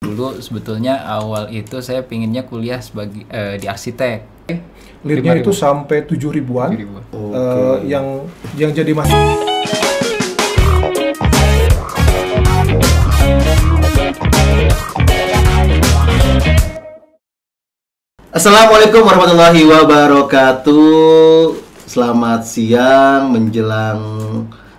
Dulu sebetulnya awal itu saya pinginnya kuliah sebagai di arsitek. Lead-nya 5.000. itu sampai 7.000-an. 7.000. Yang jadi masalah. Assalamualaikum warahmatullahi wabarakatuh. Selamat siang menjelang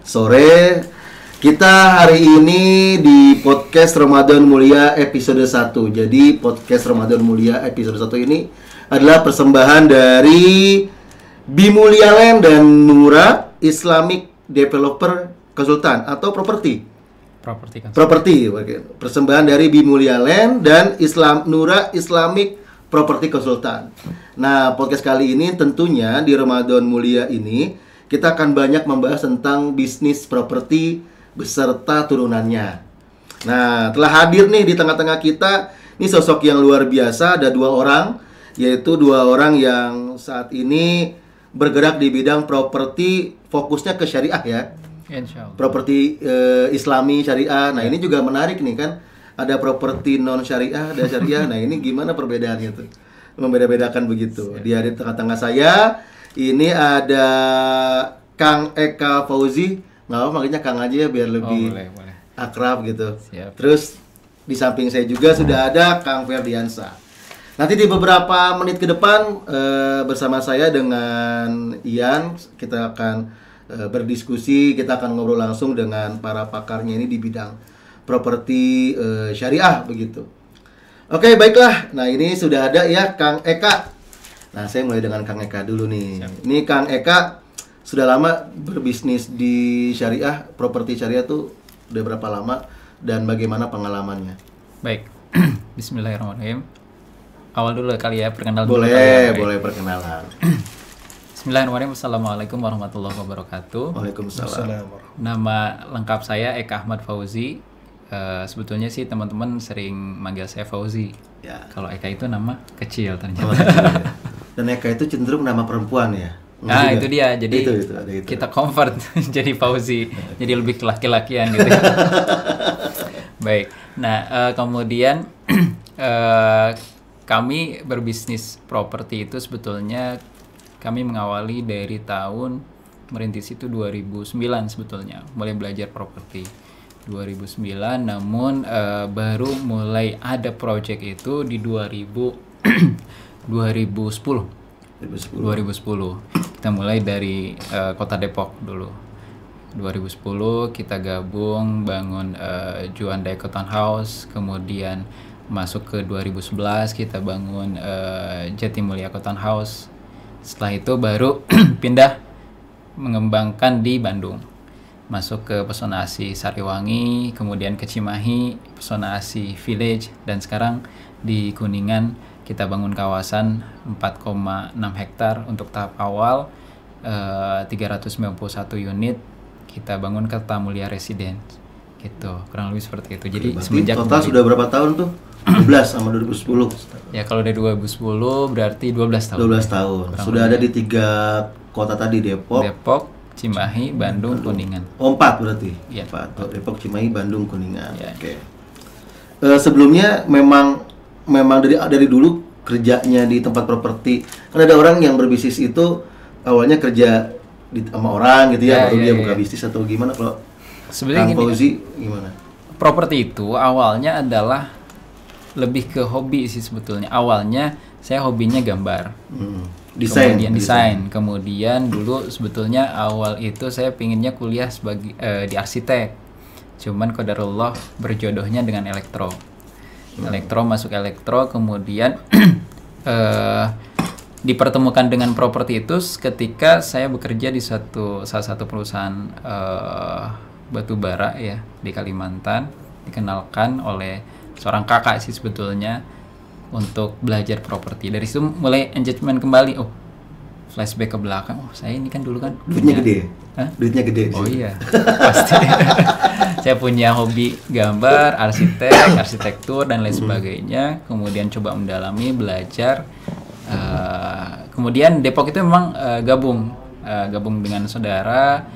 sore. Kita hari ini di podcast Ramadan Mulia episode 1. Jadi podcast Ramadan Mulia episode 1 ini adalah persembahan dari Bimulia Land dan Nura Islamic Developer Consultant atau properti. Persembahan dari Bimulia Land dan Nura Islamic Property Consultant. Nah, podcast kali ini tentunya di Ramadan Mulia ini kita akan banyak membahas tentang bisnis properti beserta turunannya. Nah, telah hadir nih di tengah-tengah kita ini sosok yang luar biasa. Ada dua orang, yaitu dua orang yang saat ini bergerak di bidang properti, fokusnya ke syariah ya. Insyaallah. Properti Islami syariah. Nah, ini juga menarik nih kan. Ada properti non syariah, ada syariah. Nah, ini gimana perbedaannya tuh? Membeda-bedakan begitu. Di tengah-tengah saya ini ada Kang Eka Fauzi. Nggak apa makanya Kang aja ya biar lebih boleh. akrab gitu. Siap. Terus di samping saya juga sudah ada Kang Ferdiansa. Nanti di beberapa menit ke depan bersama saya dengan Ian kita akan berdiskusi, kita akan ngobrol langsung dengan para pakarnya ini di bidang properti syariah begitu. Oke, baiklah. Nah, ini sudah ada ya Kang Eka. Nah, saya mulai dengan Kang Eka dulu nih. Siap. Ini Kang Eka sudah lama berbisnis di syariah, properti syariah tuh udah berapa lama dan bagaimana pengalamannya? Baik. Bismillahirrahmanirrahim. Awal dulu kali ya perkenalan. Boleh perkenalan. Bismillahirrahmanirrahim. Assalamualaikum warahmatullahi wabarakatuh. Waalaikumsalam. Nama lengkap saya Eka Ahmad Fauzi. Sebetulnya sih teman-teman sering manggil saya Fauzi. Ya. Kalau Eka itu nama kecil ternyata. Dan Eka itu cenderung nama perempuan ya. Nah, itu dia. Jadi ada itu. kita convert jadi Fauzi. Jadi lebih laki-lakian gitu. Baik. Nah, kemudian kami berbisnis properti itu sebetulnya kami mengawali dari tahun merintis itu 2009 sebetulnya. Mulai belajar properti 2009, namun baru mulai ada project itu di 2010. Kita mulai dari Kota Depok dulu. 2010 kita gabung bangun Juanda Eco Townhouse, kemudian masuk ke 2011 kita bangun Jatimulya Eco Townhouse. Setelah itu baru pindah mengembangkan di Bandung. Masuk ke Pesona Asih Sariwangi, kemudian ke Cimahi, Pesona Asih Village, dan sekarang di Kuningan kita bangun kawasan 4,6 hektar untuk tahap awal 391 unit kita bangun ke Tamulia Residence gitu, kurang lebih seperti itu. Jadi semenjak total sudah berapa tahun tuh? 12 sama 2010. Ya kalau dari 2010 berarti 12 tahun. 12 tahun. Sudah ada di 3 kota tadi, Depok, Cimahi, Bandung, Kuningan. Oh, 4 berarti. Iya. 4. Depok, Cimahi, Bandung, Kuningan. Ya. Oke. Sebelumnya memang dari dulu kerjanya di tempat properti. Kan ada orang yang berbisnis itu awalnya kerja sama orang gitu ya, baru dia buka bisnis atau gimana? Kalau sebenarnya Kang Fauzi gimana? Properti itu awalnya adalah lebih ke hobi sih sebetulnya. Awalnya saya hobinya gambar. Desain. Kemudian dulu sebetulnya awal itu saya pinginnya kuliah sebagai di arsitek. Cuman qadarullah berjodohnya dengan elektro. Masuk elektro, kemudian dipertemukan dengan properti itu ketika saya bekerja di salah satu perusahaan batu bara ya di Kalimantan, dikenalkan oleh seorang kakak sih sebetulnya untuk belajar properti. Dari situ mulai engagement kembali. Oh, flashback ke belakang. Oh, saya ini kan dulu kan duitnya gede. Hah? Duitnya gede. Oh iya, pasti. Saya punya hobi gambar, arsitektur dan lain sebagainya. Kemudian coba mendalami, belajar. Kemudian Depok itu memang gabung dengan saudara,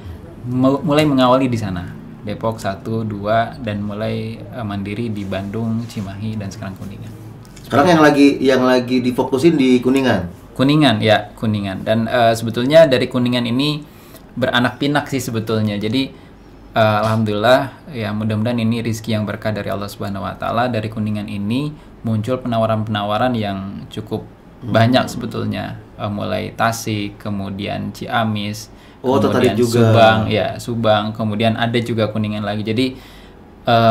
mulai mengawali di sana. Depok 1, 2, dan mulai mandiri di Bandung, Cimahi, dan sekarang Kuningan. Sekarang yang lagi difokusin di Kuningan. Kuningan ya, Kuningan. Dan sebetulnya dari Kuningan ini beranak pinak sih sebetulnya. Jadi alhamdulillah ya, mudah-mudahan ini rezeki yang berkah dari Allah Subhanahu wa taala. Dari Kuningan ini muncul penawaran-penawaran yang cukup banyak sebetulnya. Mulai Tasik, kemudian Ciamis, kemudian Subang, ya Subang, kemudian ada juga Kuningan lagi. Jadi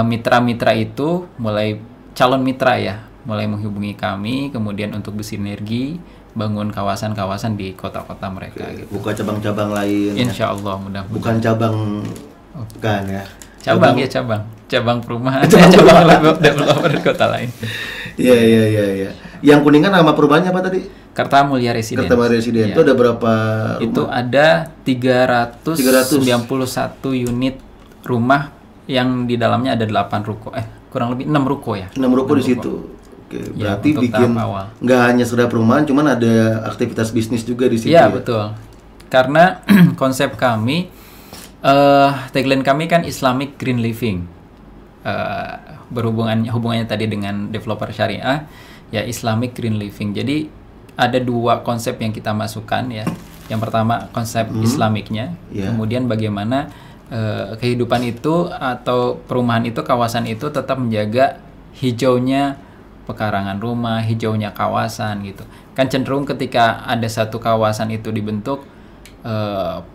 mitra-mitra itu mulai calon mitra ya, mulai menghubungi kami, kemudian untuk bersinergi bangun kawasan-kawasan di kota-kota mereka. Gitu. Buka cabang-cabang lain. Insya Allah mudah-mudahan. Bukan cabang, bukan ya. Cabang perumahan, cabang developer di kota lain. Iya. Yang Kuningan nama perumahannya apa tadi? Kartamulya Residen. Kartamulya Residen. Itu ada berapa rumah? Itu ada 391 unit rumah yang di dalamnya ada 8 ruko. Kurang lebih 6 ruko ya. 6 ruko di situ. Oke, berarti ya, bikin nggak hanya sekedar perumahan, cuman ada aktivitas bisnis juga di situ. Iya, betul. Karena konsep kami, tagline kami kan Islamic Green Living. Hubungannya tadi dengan developer syariah, ya Islamic Green Living. Jadi ada 2 konsep yang kita masukkan ya. Yang pertama konsep Islamiknya, kemudian bagaimana kehidupan itu atau perumahan itu, kawasan itu tetap menjaga hijaunya pekarangan rumah, hijaunya kawasan gitu. Kan cenderung ketika ada satu kawasan itu dibentuk,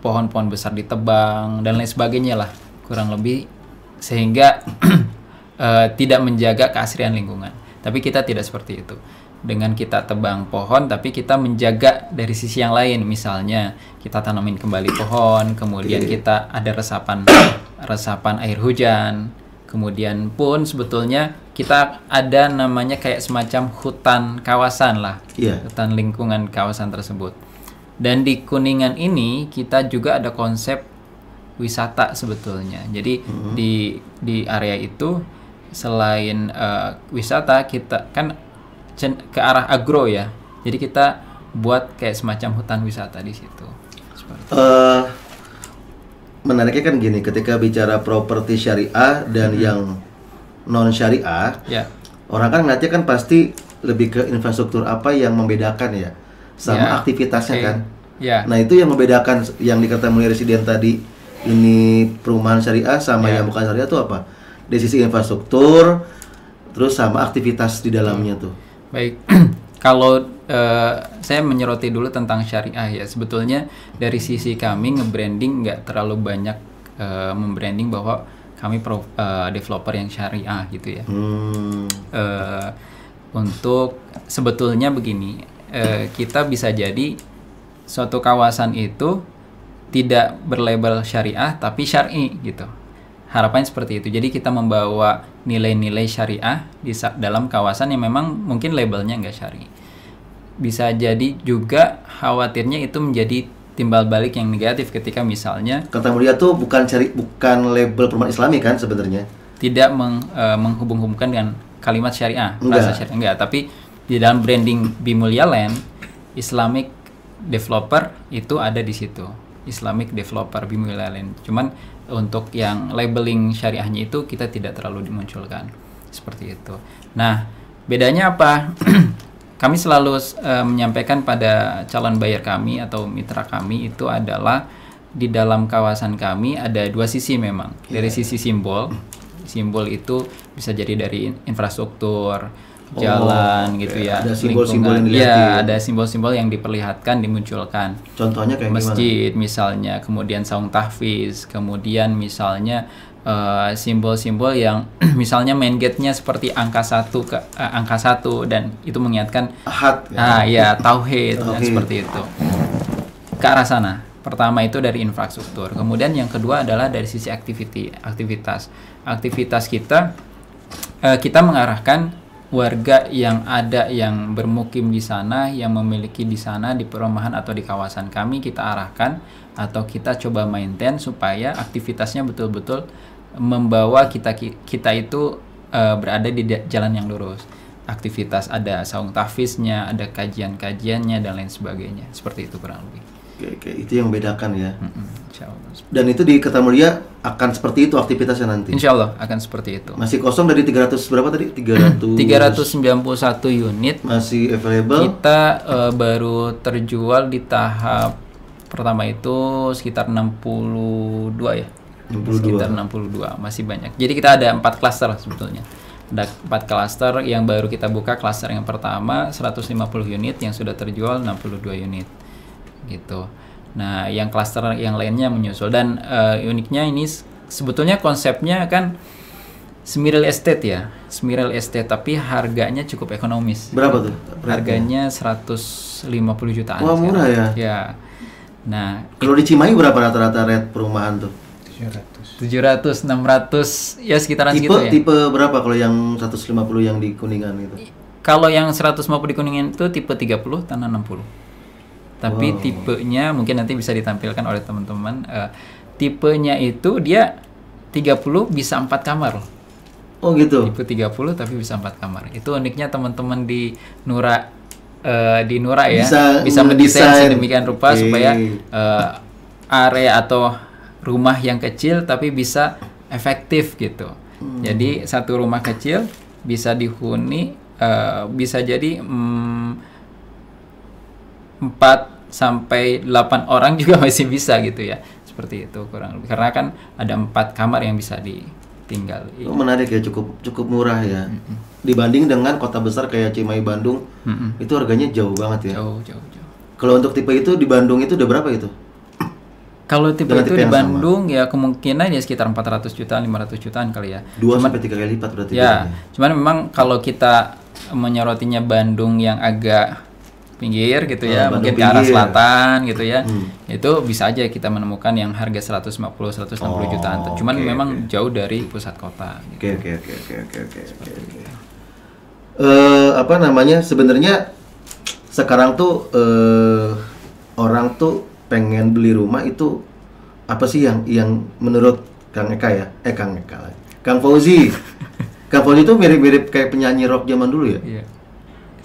pohon-pohon besar ditebang dan lain sebagainya lah, kurang lebih, sehingga tidak menjaga keasrian lingkungan. Tapi kita tidak seperti itu. Dengan kita tebang pohon, tapi kita menjaga dari sisi yang lain. Misalnya kita tanamin kembali pohon, kemudian kita ada resapan air hujan. Kemudian pun sebetulnya kita ada namanya kayak semacam hutan kawasan lah, hutan lingkungan kawasan tersebut. Dan di Kuningan ini kita juga ada konsep wisata sebetulnya. Jadi di area itu selain wisata, kita kan ke arah agro ya. Jadi kita buat kayak semacam hutan wisata di situ. Menariknya kan gini, ketika bicara properti syariah dan yang non syariah, orang kan ngeliatnya kan pasti lebih ke infrastruktur apa yang membedakan ya, sama aktivitasnya kan. Nah itu yang membedakan yang di Kartamulya Residen tadi ini perumahan syariah sama yang bukan syariah itu apa? Dari sisi infrastruktur, terus sama aktivitas di dalamnya tuh. Baik, kalau saya menyoroti dulu tentang syariah ya. Sebetulnya dari sisi kami nge-branding nggak terlalu banyak membranding bahwa kami developer yang syariah gitu ya. Untuk sebetulnya begini, kita bisa jadi suatu kawasan itu tidak berlabel syariah tapi syar'i gitu. Harapannya seperti itu. Jadi kita membawa nilai-nilai syariah di dalam kawasan yang memang mungkin labelnya nggak syar'i. Bisa jadi juga khawatirnya itu menjadi timbal balik yang negatif ketika misalnya Kartamulya tuh bukan label perumahan Islami kan sebenarnya. Tidak menghubung-hubungkan dengan kalimat syariah, bahasa syariah enggak, tapi di dalam branding Bimulya Land, Islamic developer itu ada di situ. Islamic developer Bimulya Land. Cuman untuk yang labeling syariahnya itu kita tidak terlalu dimunculkan seperti itu. Nah, bedanya apa? Kami selalu menyampaikan pada calon buyer kami atau mitra kami itu adalah di dalam kawasan kami ada 2 sisi memang. Dari sisi simbol itu bisa jadi dari infrastruktur, jalan gitu ya. Ada simbol-simbol yang dilihat. Ya, ada simbol-simbol yang diperlihatkan, dimunculkan. Contohnya kayak masjid gimana? Misalnya, kemudian saung tahfiz, kemudian misalnya simbol-simbol yang misalnya main gate-nya seperti angka 1 dan itu mengingatkan ahad tauhid seperti itu. Ke arah sana. Pertama itu dari infrastruktur. Kemudian yang kedua adalah dari sisi aktivitas. Aktivitas kita mengarahkan warga yang ada yang bermukim di sana, yang memiliki di sana di perumahan atau di kawasan kami, kita arahkan atau kita coba maintain supaya aktivitasnya betul-betul membawa kita itu berada di jalan yang lurus. Aktivitas ada saung tahfiznya, ada kajian-kajiannya dan lain sebagainya. Seperti itu kurang lebih. Oke, itu yang bedakan ya. Insya Allah. Dan itu di Kertamulia akan seperti itu aktivitasnya nanti. Insya Allah akan seperti itu. Masih kosong dari 300 berapa tadi? 391 unit. Masih available. Kita baru terjual di tahap pertama itu sekitar 62 ya. 62. Sekitar 62, masih banyak. Jadi kita ada 4 klaster sebetulnya. Ada 4 klaster yang baru kita buka. Klaster yang pertama 150 unit yang sudah terjual 62 unit. Gitu. Nah, yang klaster yang lainnya menyusul dan uniknya ini sebetulnya konsepnya kan semi real estate ya. Semi real estate tapi harganya cukup ekonomis. Berapa tuh? Harganya 150 jutaan. Wah, murah ya. Ya. Nah, Kalau di Cimahi berapa rata-rata rate perumahan tuh? 700. 700, 600 ya sekitaran Tipe segitu ya. tipe berapa kalau yang 150 yang di Kuningan itu? Kalau yang 150 di Kuningan itu tipe 30 tanah 60. Tapi tipenya mungkin nanti bisa ditampilkan oleh teman-teman. Tipenya itu dia 30 bisa 4 kamar. Oh gitu. Tipe 30 tapi bisa 4 kamar. Itu uniknya teman-teman di Nura ya. Bisa mendesain sedemikian rupa supaya area atau rumah yang kecil tapi bisa efektif gitu. Jadi satu rumah kecil bisa dihuni bisa jadi 4 sampai 8 orang juga masih bisa gitu ya. Seperti itu kurang lebih. Karena kan ada 4 kamar yang bisa ditinggal. Oh, menarik ya, cukup murah ya. Dibanding dengan kota besar kayak Cimahi, Bandung, itu harganya jauh banget ya. Jauh. Kalau untuk tipe itu di Bandung itu udah berapa itu? Kalau tipe Dengan itu tipe di yang Bandung ya kemungkinan ya sekitar 400 jutaan, 500 jutaan kali ya. 2 sampai 3 kali lipat berarti. Ya, cuman memang kalau kita menyorotinya Bandung yang agak pinggir gitu ya, Bandung mungkin ke arah pinggir. selatan gitu ya. Itu bisa aja kita menemukan yang harga 150 160 jutaan. Cuman memang jauh dari pusat kota gitu. Oke. Apa namanya? Sebenarnya sekarang tuh orang tuh pengen beli rumah itu apa sih yang menurut Kang Eka ya? Kang Eka lah. Kang Fauzi. Kang Fauzi itu mirip-mirip kayak penyanyi rock zaman dulu ya? Iya.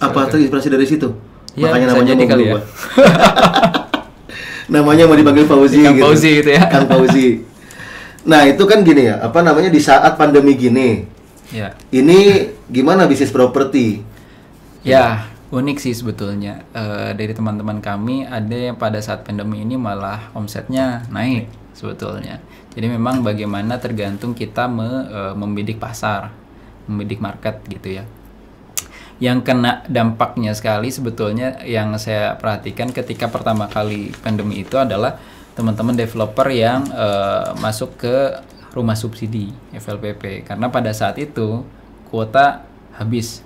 Apa terinspirasi dari situ? Iya, Makanya bisa namanya jadi mau kali berubah. Namanya mau dipanggil Fauzi Kang gitu. Fauzi gitu ya. Kang Fauzi. Nah, itu kan gini ya, apa namanya di saat pandemi gini. Ya. Ini gimana bisnis properti? Ya, unik sih sebetulnya. Dari teman-teman kami ada yang pada saat pandemi ini malah omsetnya naik sebetulnya. Jadi memang bagaimana tergantung kita membidik pasar, membidik market gitu ya. Yang kena dampaknya sekali sebetulnya yang saya perhatikan ketika pertama kali pandemi itu adalah teman-teman developer yang masuk ke rumah subsidi FLPP karena pada saat itu kuota habis.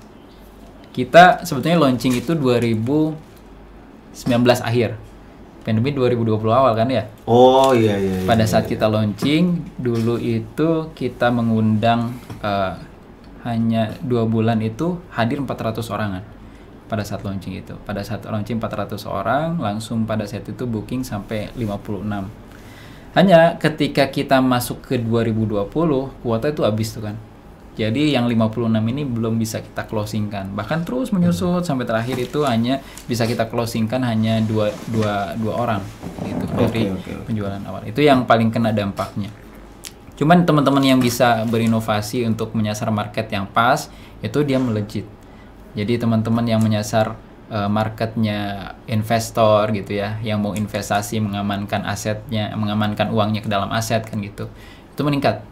Kita sebetulnya launching itu 2019 akhir. Pandemi 2020 awal kan ya? Oh iya. Pada saat kita launching dulu itu kita mengundang hanya 2 bulan itu hadir 400 orangan pada saat launching itu. Pada saat launching 400 orang, langsung pada saat itu booking sampai 56. Hanya ketika kita masuk ke 2020, kuota itu habis tuh kan. Jadi yang 56 ini belum bisa kita closingkan. Bahkan terus menyusut sampai terakhir itu hanya bisa kita closingkan hanya 2 orang gitu dari penjualan awal. Itu yang paling kena dampaknya. Cuman teman-teman yang bisa berinovasi untuk menyasar market yang pas, itu dia melejit. Jadi teman-teman yang menyasar marketnya investor gitu ya, yang mau investasi mengamankan asetnya, mengamankan uangnya ke dalam aset kan gitu, itu meningkat.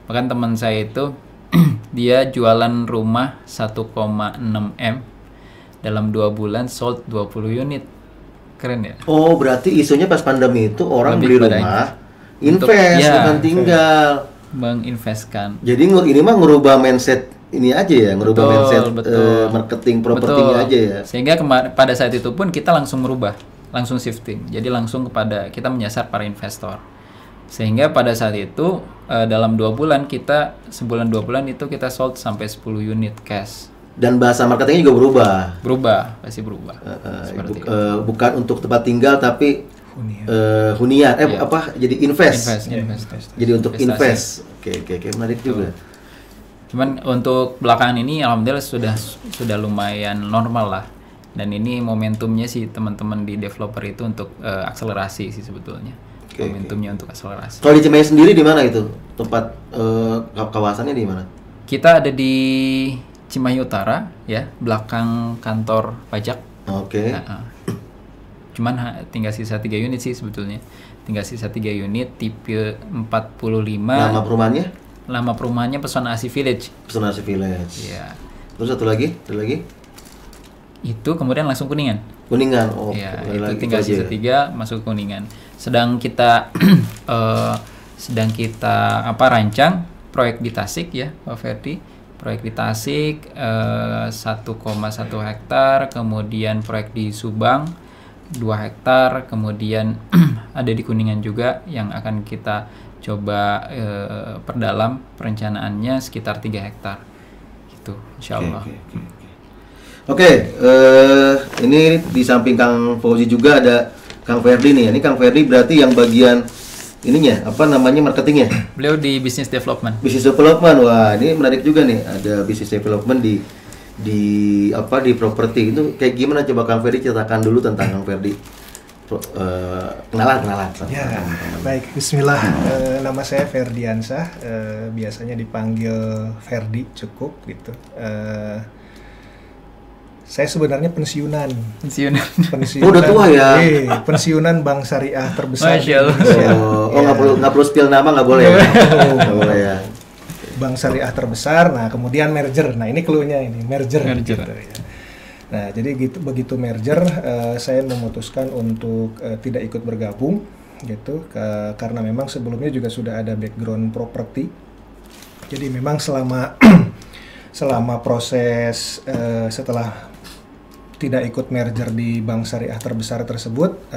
Bahkan teman saya itu dia jualan rumah 1,6 M dalam 2 bulan sold 20 unit. Keren ya? Oh, berarti isunya pas pandemi itu orang Lebih beli pada rumah, invest bukan tinggal. Menginvestkan. Jadi ini mah ngerubah mindset ini aja ya, ngerubah mindset marketing propertinya aja ya. Sehingga pada saat itu pun kita langsung merubah, langsung shifting. Jadi langsung kepada kita menyasar para investor. Sehingga pada saat itu dalam 2 bulan kita sebulan 2 bulan itu kita sold sampai 10 unit cash. Dan bahasa marketingnya juga berubah. Pasti berubah. Seperti bukan untuk tempat tinggal tapi hunian. Jadi invest. Jadi untuk invest. Oke, menarik juga. Cuman untuk belakangan ini alhamdulillah sudah lumayan normal lah. Dan ini momentumnya sih teman-teman di developer itu untuk akselerasi sih sebetulnya. Momentumnya untuk akselerasi. Kalau di Cimahi sendiri di mana itu tempat kawasannya di mana? Kita ada di Cimahi Utara ya, belakang kantor pajak. Oke. Cuman tinggal sisa 3 unit sih sebetulnya. Tinggal sisa 3 unit tipe 45. Nama perumahannya? Nama perumahannya Pesona Asih Village. Pesona Asih Village. Iya. Terus satu lagi? Itu kemudian langsung Kuningan. Kuningan. Oh. Ya, itu tinggal sisa 3 masuk Kuningan. Sedang kita rancang proyek di Tasik ya, Pak Ferdi. Proyek di Tasik 1,1 hektar, kemudian proyek di Subang 2 hektar, kemudian ada di Kuningan juga yang akan kita coba perdalam perencanaannya sekitar 3 hektar. Gitu, insyaallah. Oke, ini di samping Kang Fauzi juga ada Kang Ferdi nih. Ini Kang Ferdi berarti yang bagian ininya, apa namanya, marketingnya? Beliau di business development. Business development, wah ini menarik juga nih. Ada business development di properti itu kayak gimana? Coba Kang Ferdi ceritakan dulu tentang Kang Ferdi. Kenalan. Ya, baik. Bismillah. Nama saya Ferdiansah. Biasanya dipanggil Ferdi cukup gitu. Saya sebenarnya pensiunan. Udah tua ya? Pensiunan bank syariah terbesar. Masya Allah. Nggak perlu spill nama, nggak boleh ya? Nggak boleh ya. Bank syariah terbesar. Nah, kemudian merger. Nah, ini clue-nya ini, merger. Gitu, ya. Nah, jadi begitu merger, saya memutuskan untuk tidak ikut bergabung, gitu, karena memang sebelumnya juga sudah ada background properti. Jadi memang selama proses setelah tidak ikut merger di bank syariah terbesar tersebut,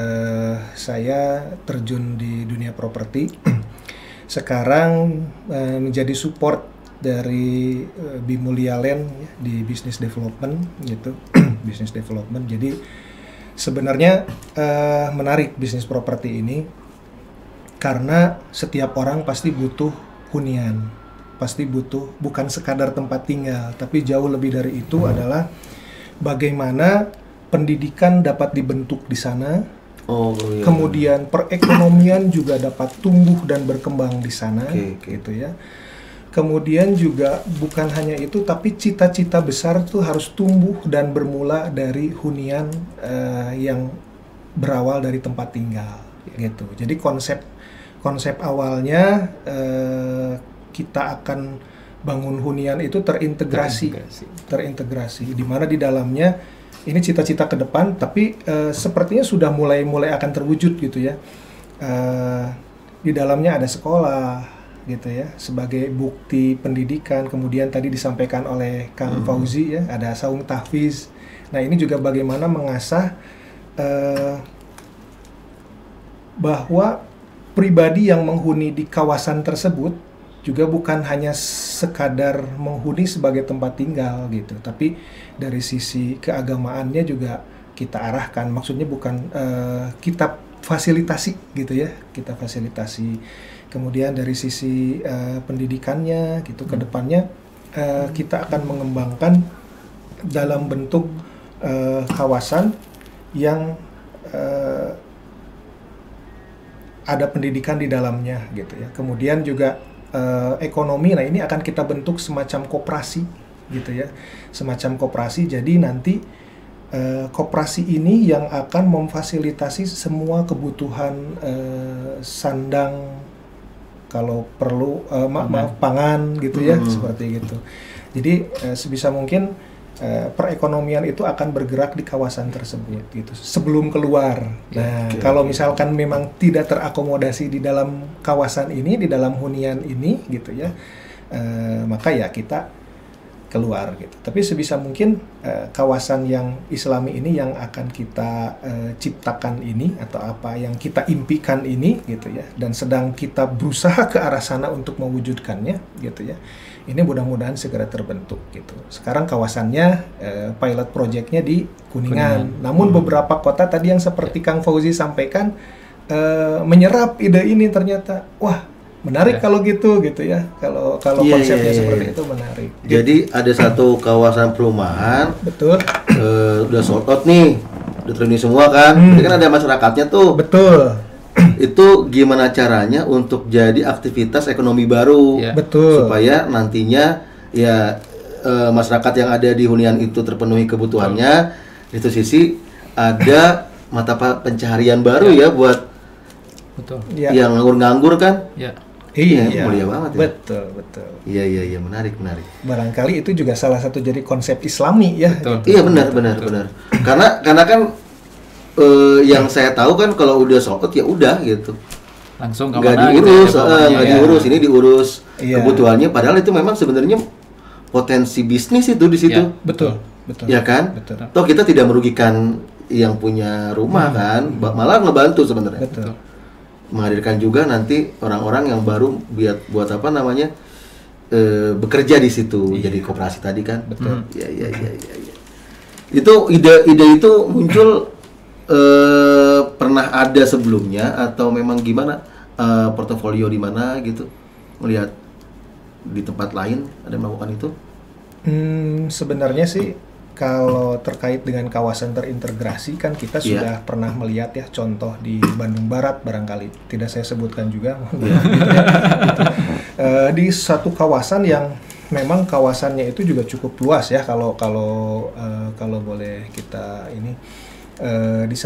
saya terjun di dunia properti. Sekarang menjadi support dari Bimulia Land di business development gitu. Business development. Jadi sebenarnya menarik bisnis properti ini karena setiap orang pasti butuh hunian, pasti butuh bukan sekadar tempat tinggal, tapi jauh lebih dari itu adalah bagaimana pendidikan dapat dibentuk di sana. Iya. Kemudian perekonomian juga dapat tumbuh dan berkembang di sana, gitu ya. Kemudian juga bukan hanya itu, tapi cita-cita besar tuh harus tumbuh dan bermula dari hunian yang berawal dari tempat tinggal, gitu. Jadi konsep awalnya kita akan bangun hunian itu terintegrasi, di mana di dalamnya ini cita-cita ke depan, tapi sepertinya sudah mulai akan terwujud gitu ya. Di dalamnya ada sekolah, gitu ya, sebagai bukti pendidikan. Kemudian tadi disampaikan oleh Kang Fauzi ya, ada saung tahfiz. Nah, ini juga bagaimana mengasah bahwa pribadi yang menghuni di kawasan tersebut juga bukan hanya sekadar menghuni sebagai tempat tinggal gitu, tapi dari sisi keagamaannya juga kita arahkan. Maksudnya bukan kita fasilitasi gitu ya, kita fasilitasi. Kemudian dari sisi pendidikannya gitu ke depannya kita akan mengembangkan dalam bentuk kawasan yang ada pendidikan di dalamnya gitu ya. Kemudian juga ekonomi, nah ini akan kita bentuk semacam koperasi gitu ya, semacam koperasi. Jadi nanti koperasi ini yang akan memfasilitasi semua kebutuhan sandang, kalau perlu pangan gitu ya, seperti gitu. Jadi sebisa mungkin perekonomian itu akan bergerak di kawasan tersebut gitu sebelum keluar. Nah, kalau misalkan memang tidak terakomodasi di dalam kawasan ini, di dalam hunian ini gitu ya, maka ya kita keluar gitu. Tapi sebisa mungkin kawasan yang Islami ini yang akan kita ciptakan ini, atau apa yang kita impikan ini gitu ya, dan sedang kita berusaha ke arah sana untuk mewujudkannya gitu ya. Ini mudah-mudahan segera terbentuk gitu. Sekarang kawasannya pilot projectnya di Kuningan. Namun beberapa kota tadi yang seperti Kang Fauzi sampaikan menyerap ide ini, ternyata wah menarik kalau gitu ya. Kalau konsepnya seperti itu menarik. Jadi ada satu kawasan perumahan betul udah sold out nih, udah training semua kan. Jadi kan ada masyarakatnya tuh. Betul. Itu gimana caranya untuk jadi aktivitas ekonomi baru, Iya. Betul. supaya nantinya ya masyarakat yang ada di hunian itu terpenuhi kebutuhannya. Di satu sisi ada mata pencaharian baru ya buat Betul. Ya. yang nganggur-nganggur kan. Ya. Iya, mulia banget ya. Betul. Iya, menarik. Barangkali itu juga salah satu jadi konsep Islami ya. Betul. Iya benar. Karena kan yang saya tahu kan kalau udah sold out ya udah gitu. Langsung Nggak kemana diurus, gitu ya, bawahnya, nggak ya. diurus, ini diurus Iya. kebutuhannya. Padahal itu memang sebenarnya potensi bisnis itu di situ, Ya. Betul. ya kan? Betul. Toh kita tidak merugikan yang punya rumah kan, malah ngebantu sebenarnya. Betul. Menghadirkan juga nanti orang-orang yang baru buat apa namanya bekerja di situ, jadi koperasi tadi kan. Betul. Iya. Itu ide itu muncul pernah ada sebelumnya atau memang gimana, portofolio di mana gitu, melihat di tempat lain ada yang melakukan itu? Sebenarnya sih kalau terkait dengan kawasan terintegrasi kan kita sudah pernah melihat ya contoh di Bandung Barat, barangkali tidak saya sebutkan juga. Gitu ya. Di satu kawasan yang memang kawasannya itu juga cukup luas ya, kalau boleh kita ini di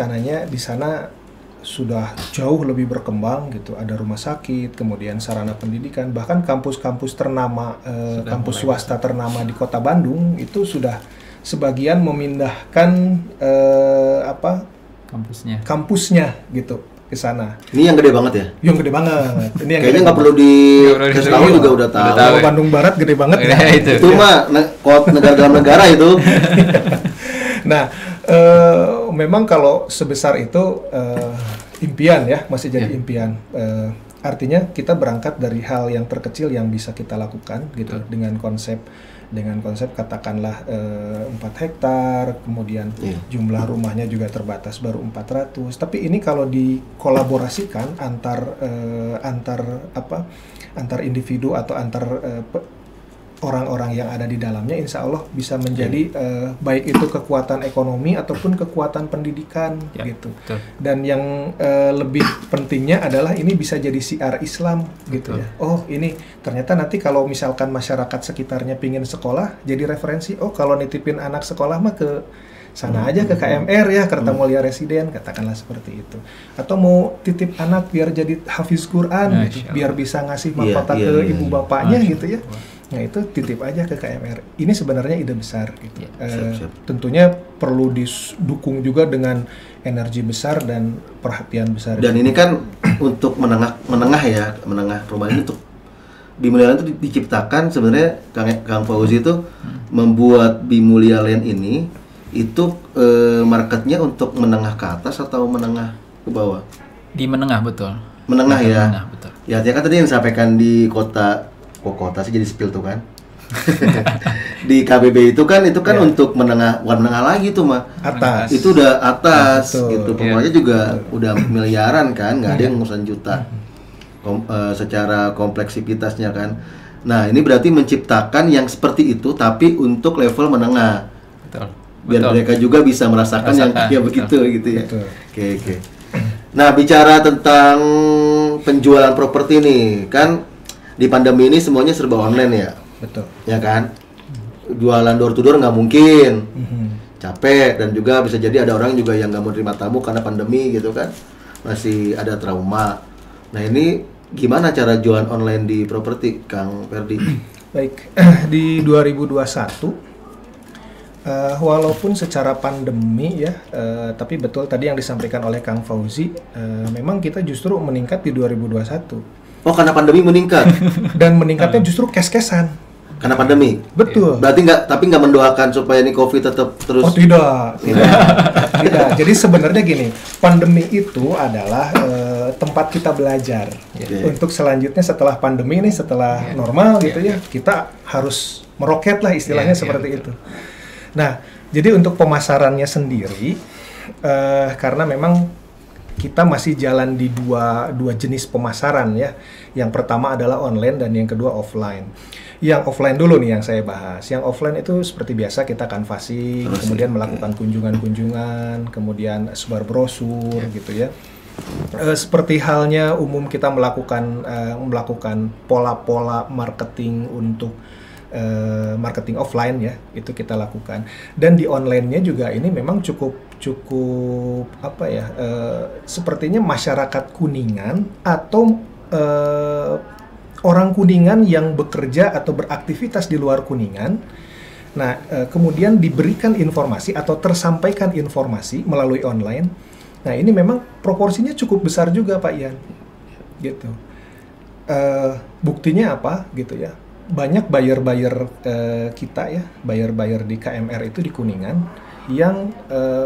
sana sudah jauh lebih berkembang gitu, ada rumah sakit, kemudian sarana pendidikan, bahkan kampus-kampus ternama, kampus swasta ternama di Kota Bandung itu sudah sebagian memindahkan kampusnya gitu ke sana. Ini yang gede banget ya? Yang gede banget. Ini yang kayaknya nggak perlu kasih tahu juga udah tahu. Kalau Bandung Barat gede banget ya. Itu mah negara dalam negara itu. Nah, memang kalau sebesar itu impian ya, masih jadi impian. Artinya kita berangkat dari hal yang terkecil yang bisa kita lakukan gitu, dengan konsep katakanlah 4 hektar, kemudian jumlah rumahnya juga terbatas baru 400. Tapi ini kalau dikolaborasikan antar individu atau antar orang-orang yang ada di dalamnya, insya Allah bisa menjadi baik itu kekuatan ekonomi ataupun kekuatan pendidikan gitu. Betul. Dan yang lebih pentingnya adalah ini bisa jadi siar Islam gitu ya. Oh, ini ternyata nanti kalau misalkan masyarakat sekitarnya pingin sekolah, jadi referensi. Oh, kalau nitipin anak sekolah mah ke sana aja, ke KMR ya, Kertamulia Residen, katakanlah seperti itu. Atau mau titip anak biar jadi hafiz Quran gitu, biar bisa ngasih mahkota ke ibu bapaknya gitu ya. Nah, itu titip aja ke KMR. Ini sebenarnya ide besar gitu. Tentunya perlu didukung juga dengan energi besar dan perhatian besar. Dan ini kan untuk menengah rumah ini untuk di Mulia Land itu diciptakan sebenarnya Kang Fauzi itu membuat di Mulia Land ini itu marketnya untuk menengah ke atas atau menengah ke bawah? Di menengah, betul. Menengah ya. Menengah, betul. Ya, artinya kan tadi yang disampaikan di kota sih jadi spill tuh kan. Di KBB itu kan untuk menengah, bukan menengah lagi tuh mah. Atas. Itu udah atas Betul. gitu. Pokoknya juga udah miliaran kan, nggak ada yang urusan juta. Secara kompleksitasnya kan. Nah, ini berarti menciptakan yang seperti itu tapi untuk level menengah. Betul. Biar mereka juga bisa merasakan yang kayak begitu gitu ya. Betul. Oke. Nah, bicara tentang penjualan properti nih, kan di pandemi ini semuanya serba online ya. Betul. Ya kan? Jualan door to door nggak mungkin. Capek, dan juga bisa jadi ada orang juga yang nggak mau terima tamu karena pandemi gitu kan. Masih ada trauma. Nah, ini gimana cara jualan online di properti, Kang Ferdi? Baik, di 2021 walaupun secara pandemi ya, tapi betul tadi yang disampaikan oleh Kang Fauzi, memang kita justru meningkat di 2021. Oh, karena pandemi meningkat. Dan meningkatnya justru kes-kesan. Karena pandemi. Betul. Berarti nggak mendoakan supaya ini Covid tetap terus. Oh, tidak. Jadi sebenarnya gini, pandemi itu adalah tempat kita belajar. Untuk selanjutnya setelah pandemi ini, setelah normal gitu ya, kita harus meroket lah istilahnya seperti itu. Nah, jadi untuk pemasarannya sendiri, karena memang kita masih jalan di dua jenis pemasaran ya. Yang pertama adalah online dan yang kedua offline. Yang offline dulu nih yang saya bahas. Yang offline itu seperti biasa kita canvassing, kemudian melakukan kunjungan-kunjungan, kemudian sebar brosur gitu ya. Seperti halnya umum kita melakukan pola-pola marketing untuk marketing offline ya, itu kita lakukan. Dan di online-nya juga ini memang cukup apa ya? Sepertinya masyarakat Kuningan atau orang Kuningan yang bekerja atau beraktivitas di luar Kuningan. Nah, kemudian diberikan informasi atau tersampaikan informasi melalui online. Nah, ini memang proporsinya cukup besar juga, Pak Ian. Gitu. Buktinya apa gitu ya? Banyak buyer-buyer kita ya, buyer-buyer di KMR itu di Kuningan yang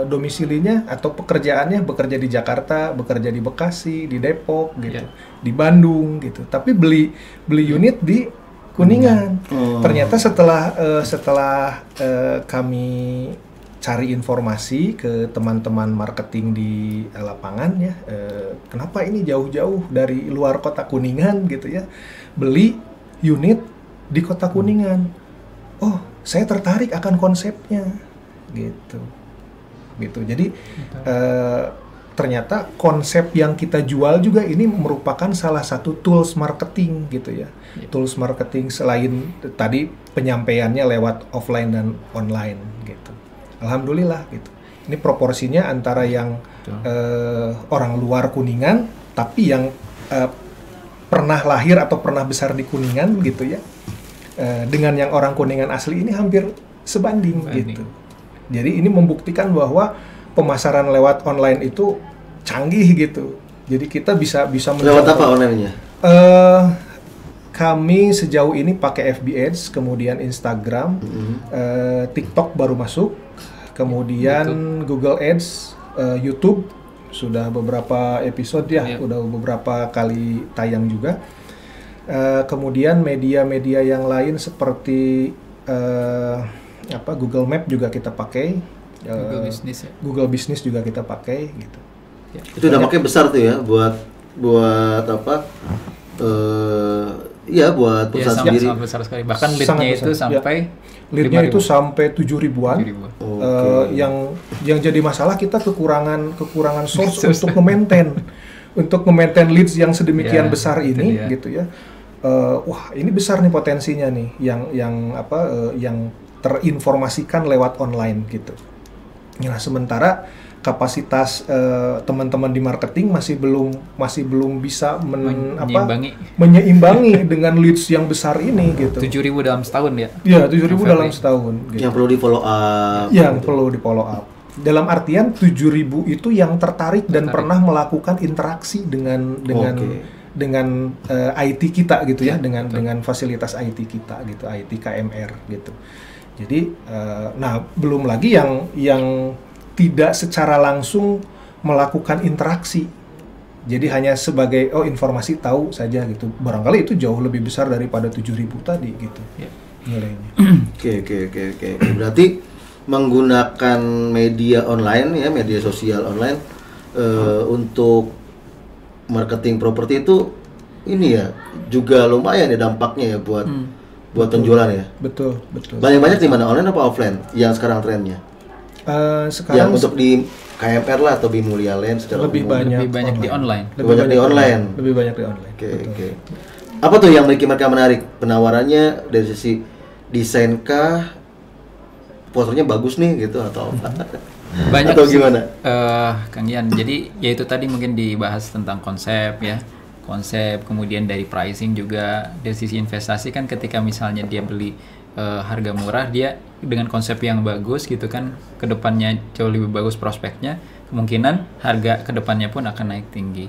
domisilinya atau pekerjaannya bekerja di Jakarta, bekerja di Bekasi, di Depok gitu, di Bandung gitu. Tapi beli unit di Kuningan. Ternyata setelah kami cari informasi ke teman-teman marketing di lapangan ya, kenapa ini jauh-jauh dari luar kota Kuningan gitu ya, beli unit di kota Kuningan. Oh, saya tertarik akan konsepnya gitu. Jadi ternyata konsep yang kita jual juga ini merupakan salah satu tools marketing gitu ya. Tools marketing selain tadi penyampaiannya lewat offline dan online gitu. Alhamdulillah gitu. Ini proporsinya antara yang orang luar Kuningan tapi yang pernah lahir atau pernah besar di Kuningan gitu ya. Dengan yang orang Kuningan asli ini hampir sebanding gitu. Jadi ini membuktikan bahwa pemasaran lewat online itu canggih gitu. Jadi kita bisa lewat apa online-nya? Kami sejauh ini pakai FB Ads, kemudian Instagram, TikTok baru masuk, kemudian Google Ads, YouTube sudah beberapa episode ya, udah beberapa kali tayang juga. Kemudian media-media yang lain seperti Google Map juga kita pakai, Google Business juga kita pakai gitu. Itu dampaknya besar tuh ya buat apa? Buat perusahaan sendiri. Sangat besar sekali. Bahkan lead-nya itu sampai lead-nya itu sampai 7.000-an. Yang jadi masalah kita kekurangan source untuk nge-maintain leads yang sedemikian besar ini gitu ya. Wah, ini besar nih potensinya nih yang terinformasikan lewat online gitu. Nah, sementara kapasitas teman-teman di marketing masih belum bisa menyeimbangi dengan leads yang besar ini gitu. 7.000 dalam setahun ya? Iya, 7.000 dalam setahun. Gitu. Yang perlu di follow up. Perlu di follow up. Dalam artian 7.000 itu yang tertarik dan pernah melakukan interaksi dengan IT kita gitu ya, dengan fasilitas IT kita gitu, IT KMR gitu. Jadi, belum lagi yang tidak secara langsung melakukan interaksi. Jadi hanya sebagai informasi tahu saja gitu. Barangkali itu jauh lebih besar daripada 7.000 tadi gitu. Nilainya. Oke. Berarti menggunakan media online ya, media sosial online untuk marketing properti itu ini ya juga lumayan ya dampaknya ya buat penjualan ya. Betul. Banyak di mana, online apa offline yang sekarang trennya? Sekarang yang untuk di KMR lah atau di Mulia Land secara lebih banyak di online. Lebih banyak di online. Oke. Apa tuh yang memiliki mereka menarik? Penawarannya dari sisi desain kah? Posternya bagus nih gitu atau apa? Banyak atau gimana? Kang Ian. Jadi ya itu tadi mungkin dibahas tentang konsep ya. Konsep, kemudian dari pricing juga, dari sisi investasi kan ketika misalnya dia beli harga murah, dia dengan konsep yang bagus gitu kan, kedepannya jauh lebih bagus prospeknya, kemungkinan harga kedepannya pun akan naik tinggi.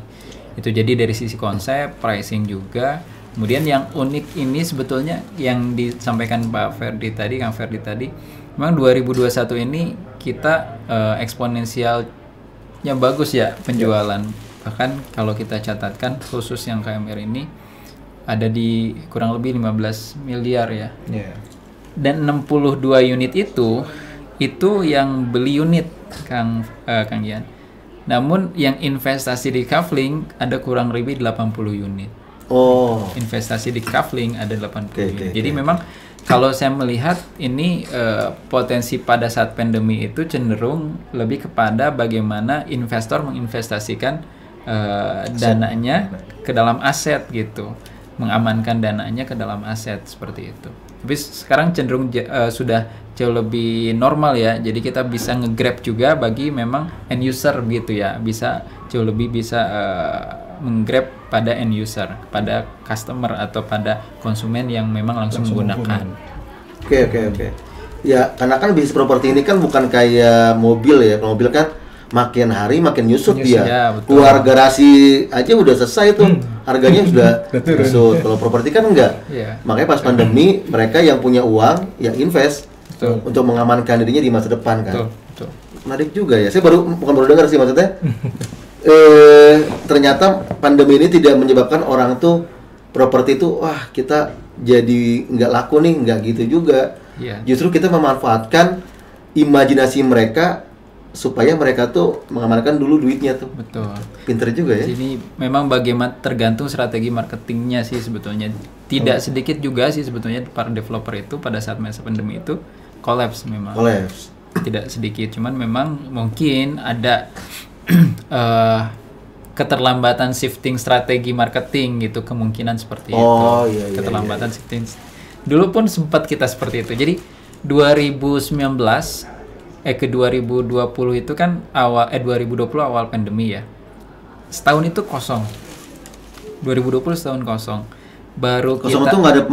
Itu jadi dari sisi konsep, pricing juga. Kemudian yang unik ini sebetulnya yang disampaikan Pak Ferdi tadi, Kang Ferdi tadi, memang 2021 ini kita eksponensialnya bagus ya penjualan. Bahkan kalau kita catatkan khusus yang KMR ini ada di kurang lebih 15 miliar ya. Dan 62 unit itu yang beli unit Kang Ian. Namun yang investasi di Kavling ada kurang lebih 80 unit. Oh. Investasi di Kavling ada 80 Oke, miliar. oke, Jadi oke. memang kalau saya melihat ini potensi pada saat pandemi itu cenderung lebih kepada bagaimana investor menginvestasikan dananya ke dalam aset gitu, mengamankan dananya ke dalam aset seperti itu. Tapi sekarang cenderung sudah jauh lebih normal ya. Jadi kita bisa nge-grab juga bagi memang end user gitu ya. Bisa jauh lebih bisa meng-grab pada end user, pada customer atau pada konsumen yang memang langsung menggunakan. Oke. Ya, karena kan bisnis properti ini kan bukan kayak mobil ya. Kalau mobil kan makin hari makin nyusut dia. Ya, betul. Keluar garasi aja udah selesai tuh. Harganya sudah Betul. nyusut. Kalau properti kan enggak. Iya. Makanya pas pandemi mereka yang punya uang ya invest Betul. untuk mengamankan dirinya di masa depan kan. Betul. Menarik juga ya. Saya bukan baru dengar sih maksudnya. Ternyata pandemi ini tidak menyebabkan orang tuh properti itu wah kita jadi nggak laku nih, nggak gitu juga. Iya. Justru kita memanfaatkan imajinasi mereka supaya mereka tuh mengamankan dulu duitnya tuh. Betul. Pinter juga ya. Jadi memang bagaimana tergantung strategi marketingnya sih sebetulnya. Tidak sedikit juga sih sebetulnya para developer itu pada saat masa pandemi itu collapse memang. Collapse. Tidak sedikit, cuman memang mungkin ada keterlambatan shifting strategi marketing gitu, kemungkinan seperti itu. Iya, Keterlambatan shifting. Dulu pun sempat kita seperti itu. Jadi 2019 ke 2020 itu kan 2020 awal pandemi ya. Setahun itu kosong. 2020 setahun kosong. Baru Kosong kita tuh nggak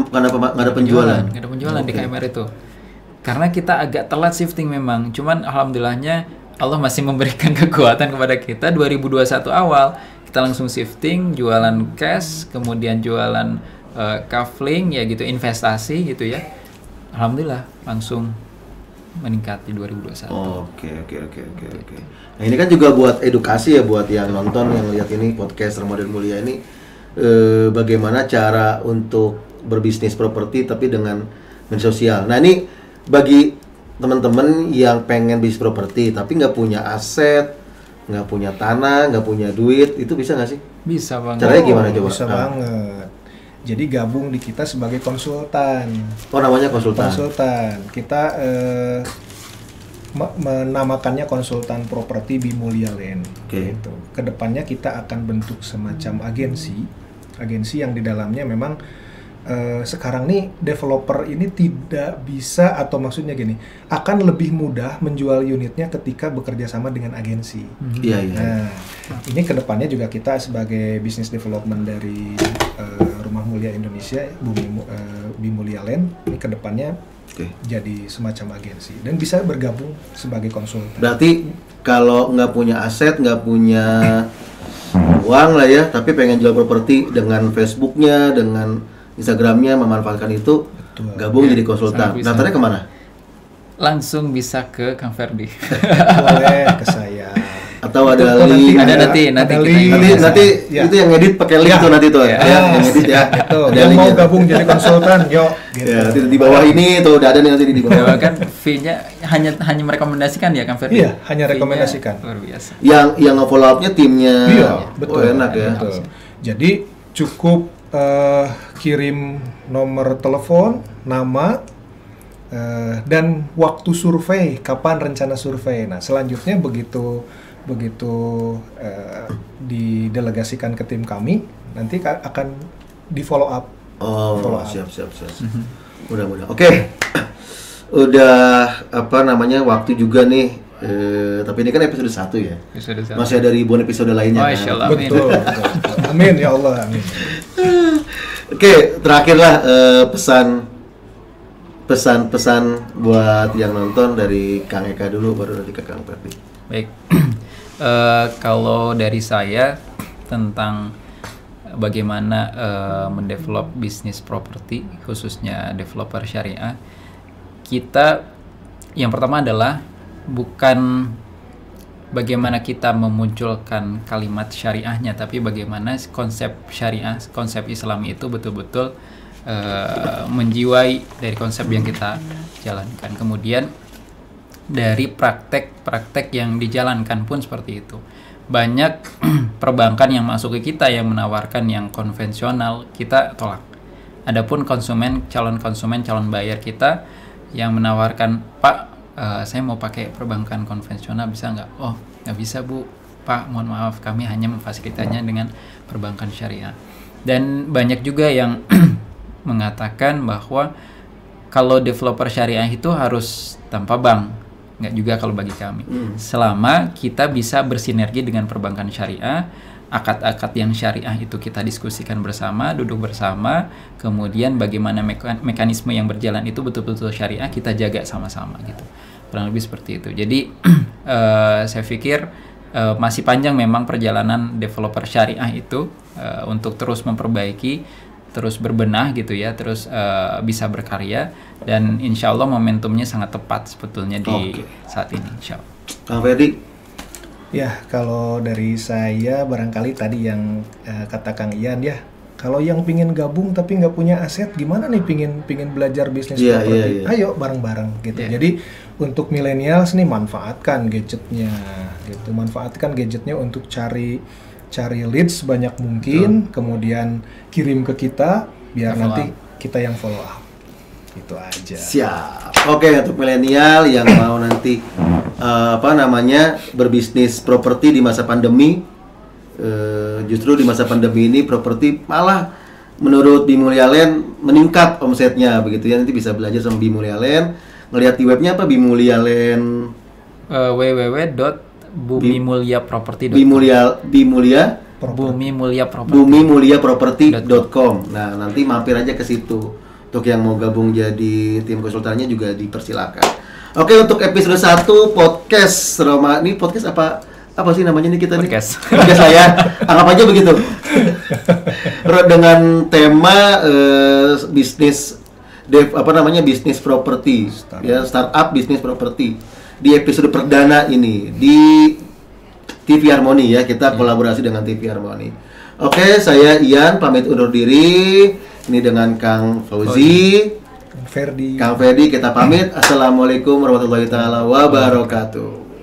ada penjualan. nggak ada penjualan di KMR itu. Karena kita agak telat shifting memang. Cuman alhamdulillahnya Allah masih memberikan kekuatan kepada kita. 2021 awal kita langsung shifting, jualan cash, kemudian jualan Kavling ya gitu, investasi gitu ya. Alhamdulillah langsung meningkat di 2021. Oke. Nah ini kan juga buat edukasi ya buat yang nonton yang lihat ini podcast Ramadan Mulia ini bagaimana cara untuk berbisnis properti tapi dengan media sosial. Nah ini bagi teman-teman yang pengen bisnis properti tapi nggak punya aset, nggak punya tanah, nggak punya duit, itu bisa nggak sih? Bisa banget. Caranya gimana coba? Bisa banget. Jadi gabung di kita sebagai konsultan. Oh namanya konsultan. Kita menamakannya konsultan properti Bimulya Land. Oke. Gitu. Kedepannya kita akan bentuk semacam agensi yang di dalamnya memang sekarang nih developer ini tidak bisa, atau maksudnya gini, akan lebih mudah menjual unitnya ketika bekerja sama dengan agensi. Iya. Nah, ini kedepannya juga kita sebagai business development dari Rumah Mulia Indonesia, Bimulya Land, ini kedepannya jadi semacam agensi dan bisa bergabung sebagai konsultan. Berarti kalau nggak punya aset, nggak punya uang lah ya, tapi pengen jual properti dengan Facebooknya, dengan Instagramnya, memanfaatkan itu, Betul. gabung Ya, jadi konsultan. sangat bisa. Daftarnya kemana? Langsung bisa ke Kang Ferdi. Boleh ke saya. Atau ada Itu link? Ada nanti ada kita link. Nanti Ya. itu yang edit pakai link Ya. tuh nanti tuh Ya. yang edit ya. Itu Ada yang mau linknya. gabung jadi konsultan, yuk. Gitu. Ya, nanti di bawah ini tuh udah ada nih nanti di bawah. Ya, kan fee-nya hanya merekomendasikan ya Kang Ferdi? Iya, hanya Fee-nya rekomendasikan. Luar biasa. Yang nge-follow up-nya timnya. Iya, betul. Oh, enak ya. Betul. Jadi cukup kirim nomor telepon, nama, dan waktu survei, kapan rencana survei. Nah, selanjutnya begitu didelegasikan ke tim kami, nanti akan di follow up. Oh, Follow up. siap. Mudah-mudahan. Oke. Udah waktu juga nih. Tapi ini kan episode 1 ya. Masih ada ribuan episode lainnya. Oh, kan? insyaallah. Amin. Betul. Amin ya Allah, amin. Oke, terakhirlah pesan-pesan buat yang nonton dari Kang Eka dulu, baru nanti ke Kang Ferdi. Baik. Kalau dari saya tentang bagaimana mendevelop bisnis properti, khususnya developer syariah, kita yang pertama adalah bukan bagaimana kita memunculkan kalimat syariahnya, tapi bagaimana konsep syariah, konsep Islami itu betul-betul menjiwai dari konsep yang kita jalankan. Kemudian dari praktek-praktek yang dijalankan pun seperti itu. banyak perbankan yang masuk ke kita yang menawarkan yang konvensional, kita tolak. Adapun calon konsumen, calon bayar kita yang menawarkan, Pak, saya mau pakai perbankan konvensional, bisa nggak? Oh, nggak bisa Bu, Pak, mohon maaf, kami hanya memfasilitasinya dengan perbankan syariah. Dan banyak juga yang mengatakan bahwa kalau developer syariah itu harus tanpa bank. Nggak juga kalau bagi kami. Selama kita bisa bersinergi dengan perbankan syariah, akad-akad yang syariah itu kita diskusikan bersama, duduk bersama, kemudian bagaimana mekanisme yang berjalan itu betul-betul syariah kita jaga sama-sama gitu. Kurang lebih seperti itu. Jadi saya pikir masih panjang memang perjalanan developer syariah itu untuk terus memperbaiki, terus berbenah gitu ya, terus bisa berkarya, dan insya Allah momentumnya sangat tepat sebetulnya di saat ini, insya Allah. Kang Ferdi? Ya, kalau dari saya barangkali tadi yang kata Kang Ian ya, kalau yang pingin gabung tapi nggak punya aset, gimana nih pingin belajar bisnis properti? Ayo bareng-bareng gitu. Jadi untuk millennials nih manfaatkan gadgetnya gitu, manfaatkan gadgetnya untuk cari leads sebanyak mungkin, kemudian kirim ke kita biar nanti kita yang follow up. Itu aja. Siap. Oke, untuk milenial yang mau nanti berbisnis properti di masa pandemi, justru di masa pandemi ini properti malah menurut Bimulialand meningkat omsetnya begitu ya. Nanti bisa belajar sama Bimulialand, ngelihat di webnya apa, Bimulialand www.bumimuliaproperty.com. bumimuliaproperty.com. Nah, nanti mampir aja ke situ. Untuk yang mau gabung jadi tim konsultannya juga dipersilakan. Oke, untuk episode 1 podcast Roma, ini podcast apa sih namanya nih kita podcast. Nih? Podcast saya. Anggap aja begitu. Dengan tema bisnis bisnis properti, startup bisnis properti. Di episode perdana ini di TV Harmony ya, kita kolaborasi dengan TV Harmony. Oke, saya Ian pamit undur diri. Ini dengan Kang Fauzi, Kang Ferdi kita pamit. Assalamualaikum warahmatullahi taala wabarakatuh.